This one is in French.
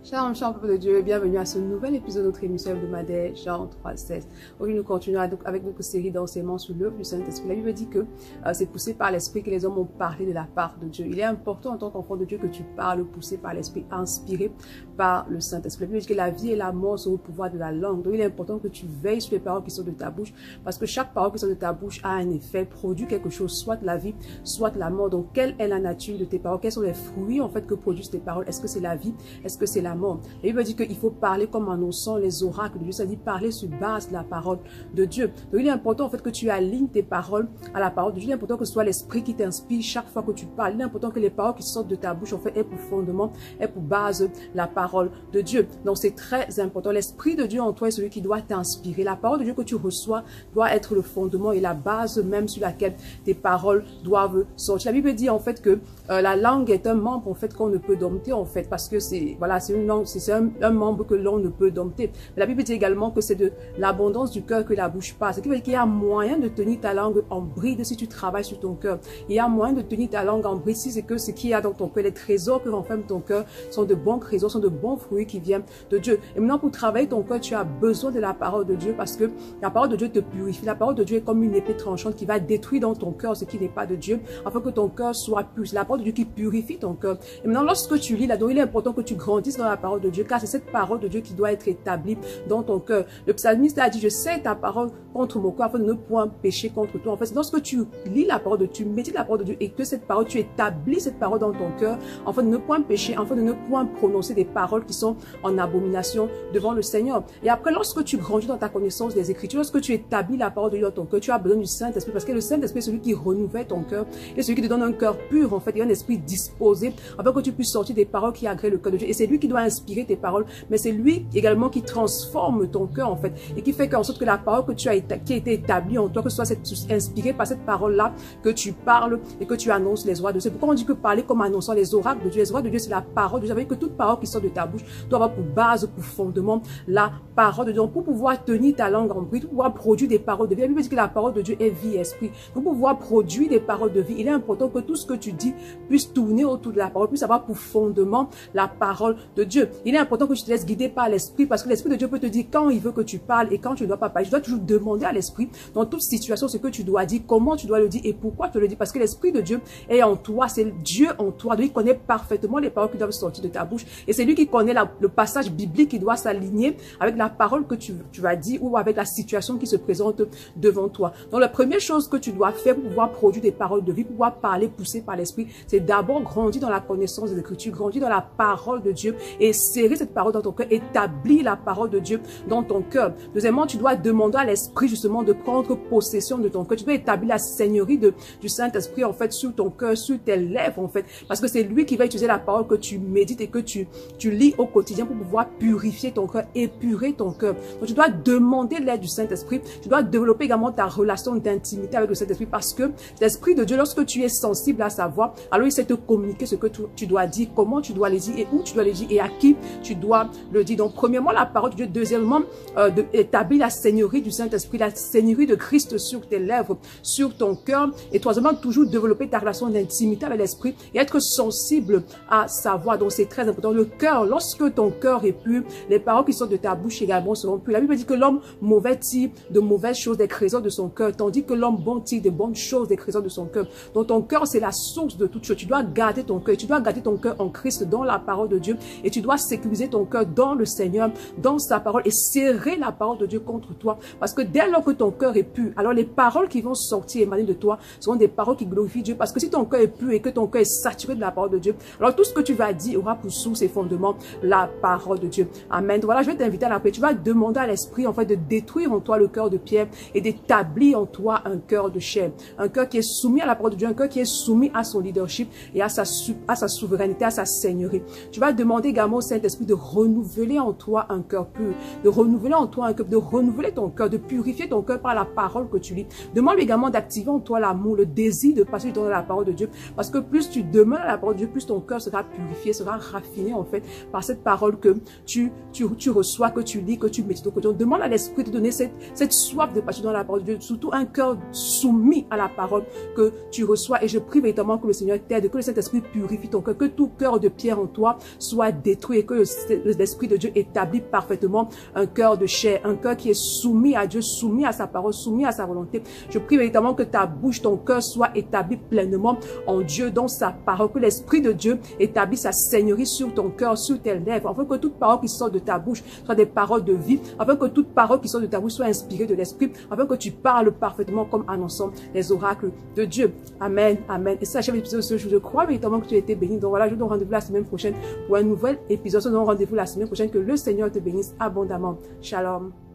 Shalom, shalom, peuple de Dieu, et bienvenue à ce nouvel épisode de notre émission hebdomadaire Jean 3,16. Aujourd'hui, nous continuons avec notre série d'enseignements sur l'œuvre du Saint-Esprit. La Bible dit que c'est poussé par l'Esprit que les hommes ont parlé de la part de Dieu. Il est important en tant qu'enfant de Dieu que tu parles poussé par l'Esprit, inspiré par le Saint-Esprit. La Bible dit que la vie et la mort sont au pouvoir de la langue. Donc, il est important que tu veilles sur les paroles qui sortent de ta bouche, parce que chaque parole qui sort de ta bouche a un effet, produit quelque chose, soit la vie, soit la mort. Donc, quelle est la nature de tes paroles? Quels sont les fruits en fait que produisent tes paroles? Est-ce que c'est la vie? Est-ce que c'est la mort? La Bible dit qu'il faut parler comme annonçant les oracles de Dieu, c'est-à-dire parler sur base de la parole de Dieu. Donc il est important en fait que tu alignes tes paroles à la parole de Dieu. Il est important que ce soit l'Esprit qui t'inspire chaque fois que tu parles. Il est important que les paroles qui sortent de ta bouche en fait aient pour fondement, aient pour base la parole de Dieu. Donc c'est très important. L'Esprit de Dieu en toi est celui qui doit t'inspirer. La parole de Dieu que tu reçois doit être le fondement et la base même sur laquelle tes paroles doivent sortir. La Bible dit en fait que la langue est un membre en fait qu'on ne peut dompter en fait, parce que c'est une langue, c'est un membre que l'on ne peut dompter. Mais la Bible dit également que c'est de l'abondance du cœur que la bouche parle. Ce qui veut dire qu'il y a moyen de tenir ta langue en bride si tu travailles sur ton cœur. Il y a moyen de tenir ta langue en bride si c'est que ce qu'il y a dans ton cœur, les trésors que renferme ton cœur sont de bons trésors, sont de bons fruits qui viennent de Dieu. Et maintenant pour travailler ton cœur, tu as besoin de la parole de Dieu, parce que la parole de Dieu te purifie. La parole de Dieu est comme une épée tranchante qui va détruire dans ton cœur ce qui n'est pas de Dieu, afin que ton cœur soit pur. C'est la parole de Dieu qui purifie ton cœur. Et maintenant lorsque tu lis là-dedans, il est important que tu grandisses dans la parole de Dieu, car c'est cette parole de Dieu qui doit être établie dans ton cœur. Le psalmiste a dit, je sais ta parole contre mon cœur afin de ne point pécher contre toi. En fait, lorsque tu lis la parole de Dieu, tu médites la parole de Dieu et que cette parole, tu établis cette parole dans ton cœur afin de ne point pécher, afin de ne point prononcer des paroles qui sont en abomination devant le Seigneur. Et après, lorsque tu grandis dans ta connaissance des Écritures, lorsque tu établis la parole de Dieu dans ton cœur, tu as besoin du Saint-Esprit, parce que le Saint-Esprit est celui qui renouvelle ton cœur et celui qui te donne un cœur pur, en fait, et un esprit disposé afin que tu puisses sortir des paroles qui agréent le cœur de Dieu. Et c'est lui qui doit inspirer tes paroles, mais c'est lui également qui transforme ton cœur en fait, et qui fait qu'en sorte que la parole que tu as qui a été établie en toi, que ce soit inspirée par cette parole là que tu parles et que tu annonces les oracles de Dieu. C'est pourquoi on dit que parler comme annonçant les oracles de Dieu. Les oracles de Dieu, c'est la parole de Dieu. Ça veut dire que toute parole qui sort de ta bouche doit avoir pour base, pour fondement la parole de Dieu. Donc, pour pouvoir tenir ta langue en bride, pour pouvoir produire des paroles de vie, la Bible dit que la parole de Dieu est vie et esprit. Donc pour pouvoir produire des paroles de vie, il est important que tout ce que tu dis puisse tourner autour de la parole, puisse avoir pour fondement la parole de Dieu. Il est important que tu te laisses guider par l'Esprit, parce que l'Esprit de Dieu peut te dire quand il veut que tu parles et quand tu ne dois pas parler. Tu dois toujours demander à l'Esprit dans toute situation ce que tu dois dire, comment tu dois le dire et pourquoi tu le dis, parce que l'Esprit de Dieu est en toi, c'est Dieu en toi. Donc il connaît parfaitement les paroles qui doivent sortir de ta bouche, et c'est lui qui connaît le passage biblique qui doit s'aligner avec la parole que tu vas dire ou avec la situation qui se présente devant toi. Donc la première chose que tu dois faire pour pouvoir produire des paroles de vie, pour pouvoir parler poussé par l'Esprit, c'est d'abord grandir dans la connaissance des Écritures, grandir dans la parole de Dieu et serrer cette parole dans ton cœur, établir la parole de Dieu dans ton cœur. Deuxièmement, tu dois demander à l'Esprit justement de prendre possession de ton cœur. Tu dois établir la seigneurie du Saint-Esprit en fait sur ton cœur, sur tes lèvres en fait, parce que c'est lui qui va utiliser la parole que tu médites et que tu lis au quotidien pour pouvoir purifier ton cœur, épurer ton cœur. Donc tu dois demander l'aide du Saint-Esprit. Tu dois développer également ta relation d'intimité avec le Saint-Esprit, parce que l'Esprit de Dieu, lorsque tu es sensible à sa voix, alors il sait te communiquer ce que tu dois dire, comment tu dois le dire et où tu dois le dire et à qui tu dois le dire. Donc premièrement la parole de Dieu, deuxièmement établir la seigneurie du Saint-Esprit, la seigneurie de Christ sur tes lèvres, sur ton cœur, et troisièmement toujours développer ta relation d'intimité avec l'Esprit et être sensible à sa voix. Donc c'est très important. Le cœur, lorsque ton cœur est pur, les paroles qui sortent de ta bouche également seront pures. La Bible dit que l'homme mauvais tire de mauvaises choses des trésors de son cœur, tandis que l'homme bon tire de bonnes choses des trésors de son cœur. Donc ton cœur, c'est la source de toutes choses. Tu dois garder ton cœur. Tu dois garder ton cœur en Christ, dans la parole de Dieu, et tu dois sécuriser ton cœur dans le Seigneur, dans sa parole, et serrer la parole de Dieu contre toi, parce que dès lors que ton cœur est pur, alors les paroles qui vont sortir, émaner de toi, seront des paroles qui glorifient Dieu, parce que si ton cœur est pur et que ton cœur est saturé de la parole de Dieu, alors tout ce que tu vas dire aura pour source et fondement la parole de Dieu. Amen. Donc voilà, je vais t'inviter à la paix. Tu vas demander à l'Esprit en fait de détruire en toi le cœur de pierre et d'établir en toi un cœur de chair, un cœur qui est soumis à la parole de Dieu, un cœur qui est soumis à son leadership et à sa souveraineté, à sa seigneurie. Tu vas demander également au Saint-Esprit de renouveler en toi un cœur pur, de renouveler en toi un cœur, de renouveler ton cœur, de purifier ton cœur par la parole que tu lis. Demande-lui également d'activer en toi l'amour, le désir de passer du temps dans la parole de Dieu, parce que plus tu demeures à la parole de Dieu, plus ton cœur sera purifié, sera raffiné en fait par cette parole que tu reçois, que tu lis, que tu médites au quotidien. Demande à l'Esprit de donner cette soif de passer dans la parole de Dieu, surtout un cœur soumis à la parole que tu reçois. Et je prie véritablement que le Seigneur t'aide, que le Saint-Esprit purifie ton cœur, que tout cœur de pierre en toi soit détruit et que l'Esprit de Dieu établit parfaitement un cœur de chair, un cœur qui est soumis à Dieu, soumis à sa parole, soumis à sa volonté. Je prie véritablement que ta bouche, ton cœur soit établi pleinement en Dieu, dans sa parole, que l'Esprit de Dieu établisse sa seigneurie sur ton cœur, sur tes lèvres, afin que toute parole qui sort de ta bouche soit des paroles de vie, afin que toute parole qui sort de ta bouche soit inspirée de l'Esprit, afin que tu parles parfaitement comme annonçant les oracles de Dieu. Amen, amen. Et ça achève l'épisode de ce jour. Je crois véritablement que tu as été béni. Donc voilà, je vous donne rendez-vous la semaine prochaine pour un nouvel épisode. Je vous donne rendez-vous la semaine prochaine. Que le Seigneur te bénisse abondamment. Shalom.